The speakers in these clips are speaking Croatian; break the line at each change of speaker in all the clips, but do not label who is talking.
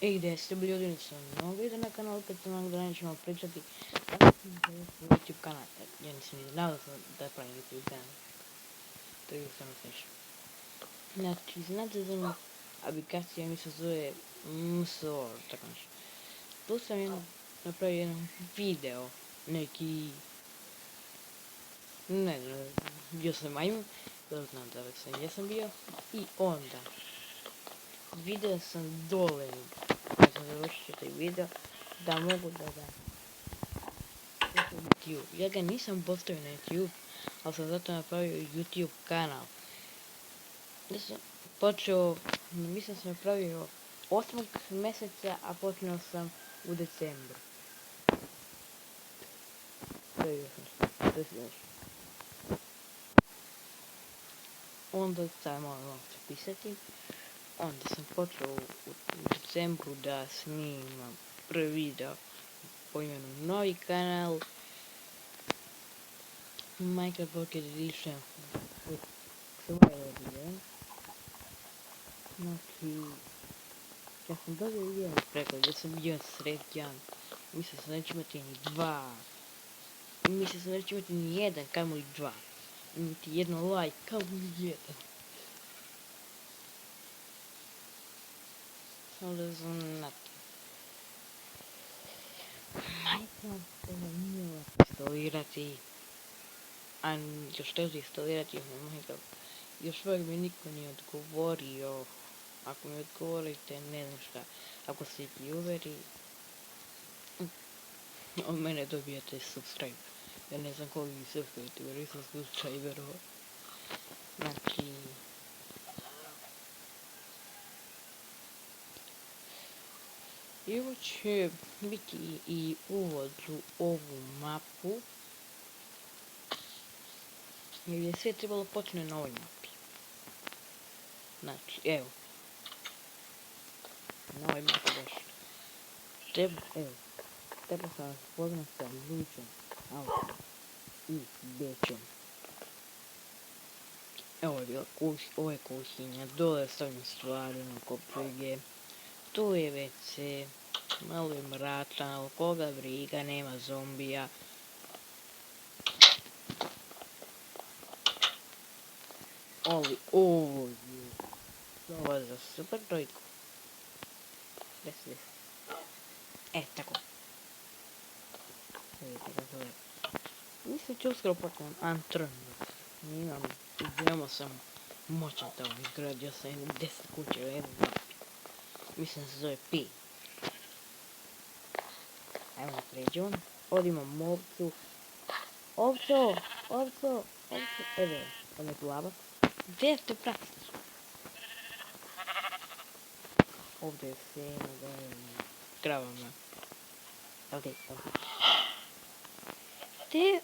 I gdje ste bili ljudi nisam mnogo ide na kanal, opet sam da nećemo pričati kako sam YouTube kanal. Ja nisam ni znao da pravim YouTube kanal. To je samo smiješno. Znači, znate za onu aplikacija mi se zove MSO, tako nešto. Tu sam napravio jedan video, neki, ne znam, bio sam majmun, da znam da sam gdje sam bio, i onda video sam dole, kad sam završio taj video, da mogu da ga YouTube. Ja ga nisam postavio na YouTube, ali sam zato napravio YouTube kanal. Ja sam počeo, mislim sam napravio 8. mjeseca, a počeo sam u decembru. To je još nešto, to je sljedeće. Onda sam morao pisati. Onda sam počeo u decembru da snimam prvi video po imenu novi kanal Minecraft Pocket Edition. Znači, ja sam dobio jedan pregled, ja sam bio srećan. Mislio sam neću imati ni dva. Mislio sam neću imati ni jedan, kamo li dva. Imati jedno like, kamo li jedan. Samo da znate. Minecraft nije lako instalirati. A još teže instalirati Minecraft. Još uvijek mi niko nije odgovorio. Ako mi odgovorite, ne znam šta. Ako ste vieweri, od mene dobijete subscribe. Ja ne znam koliko se subscribe, sam subscriberova. Znači, i ovo će biti i uvod u ovu mapu. Jer je sve trebalo počne na ovoj mapi. Znači, evo. Na ovoj mapi došli. Treba sam vas poznat sa Lučom, Autom i Bećom. Evo je bila ovo je kuhinja, dole stavljam stvari na kopige. Tu je WC, malo je mračan, ali koga briga, nema zombija. Ovo je za super trojku. Des. Tako. Vidite kako je. Mislim će uskoro počnem Antronus. Veoma sam moćan tamo, izgradio sam 10 kuće u jednom mapi. Mislim da se zove Pi. Ajmo da pređemo. Ovdje imam ovcu. Ovco! Evo, ovdje je glava. Gdje ste pratiš? Ovdje je seno, da je kravama. Ovdje. Gdje?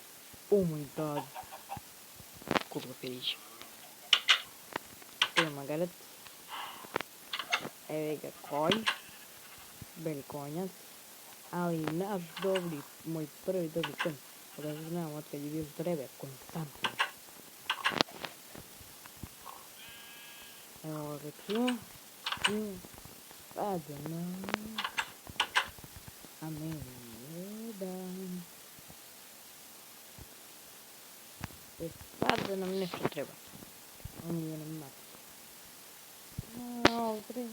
Oh my god. Koliko pirić. Evo magarac. Evo ga konj. Beli konjac. Ali naš moj prvi dobri konj. Da znam od kad je bio treba konstantno. Evo ga tu. Pada nam. A meni jedan. Pada nam nešto treba. On je nam mat. Treba.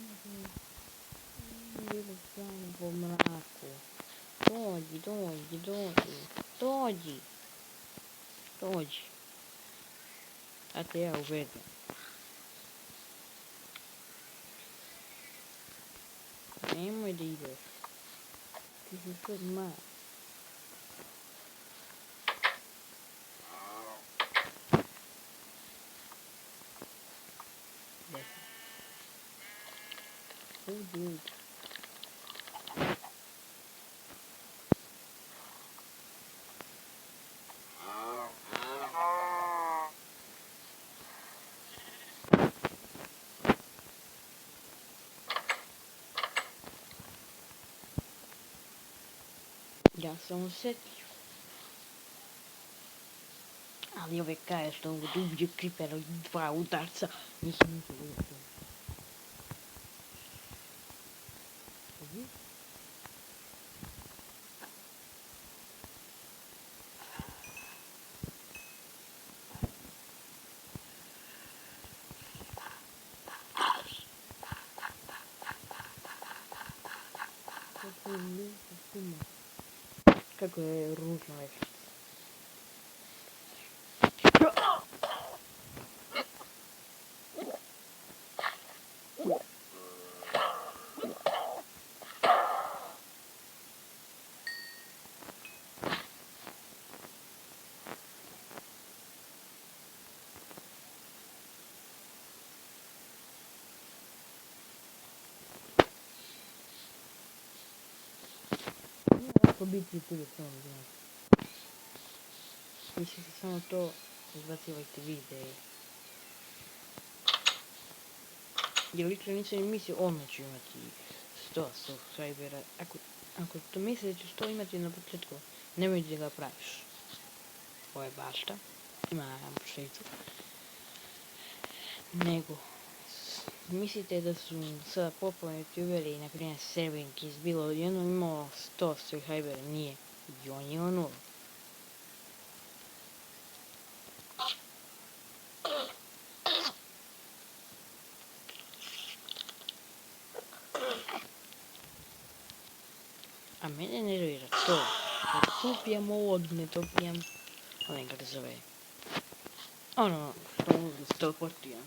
Bilo sam po mraku. Dođi. A te ja uvedem. Nemoj da ideš. Ti si sad mal. Dude. Ja sam osjetljiv. Ali ove kaje što ovo dublje kripera i 2 udarca, nisam ništa vidjeti. Kako je ružno već. Lako biti tu samo znači. Mislite samo to, izbacivajte videe. Jer lično nisam ni mislio odmah ću imati 100 subscribera. Ako to misliš da ću 100 imati na početku, nemoj da ga praviš. Ovo je bašta, ima šeicu. Nego, mislite da su sada popularni youtuberi, na primjer Servinki, bilo odjednom imao 100 subscribera, nije. I on je imao 0. A mene nervira to, da topijam ovog, ne topijam, onaj kako se zove, ono što mogu se to potijam.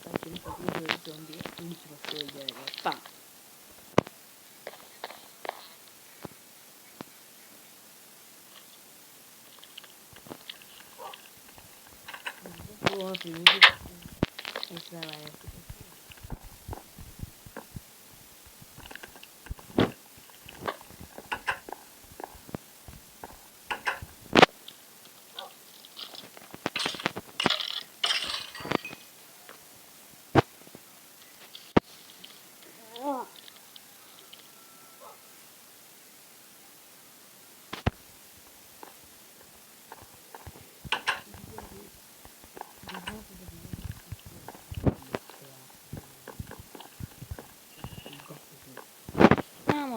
Znači nekak uzeo zombije, nismo se odjeli, pa. Ovo primiti, i sve najeti.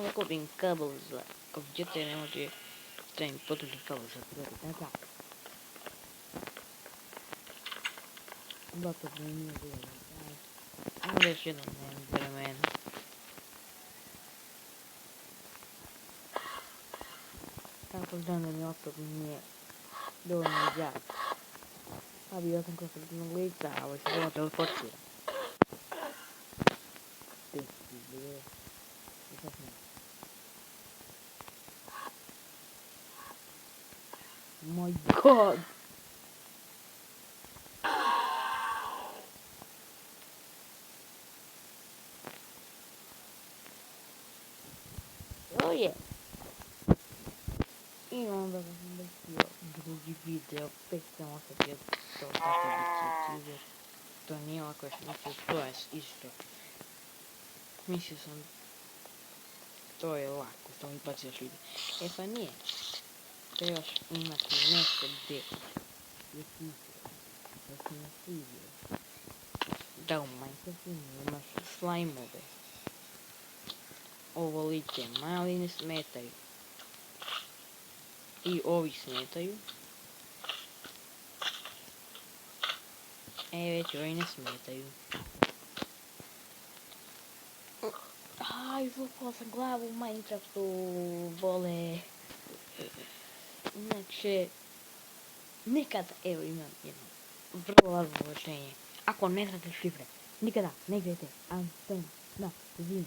Da kupim kabel za kompjuter, ne može stavim potrebni kabel za kompjuter, tako. Laptop mi nije bilo. Onda još jednom vremena. Tako znam da mi laptop nije dovoljno jak. Pa bio sam kod srednog lica, a ovo se ovo teleportira. My god! Oh yeah! I onda sam bacio drugi video, opet sam osjetio to kako biti youtuber. To nije ovako još mislio, to je isto. Mislio sam, to je lako, što mi baciš video. E pa nije. Trebaš imati nešto gdje je pisao, da se ne svidio. Da u Minecraftu imaš slajmove. Ovolike mali ne smetaju. I ovi smetaju. E već ovi ne smetaju. Izvukla sam glavu u Minecraftu, bole. Inače, nikada, evo imam jedno vrlo važno rješenje. Ako ne znate šifre, nikada ne igrajte Anthem na zimi.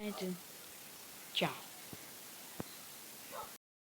Wow,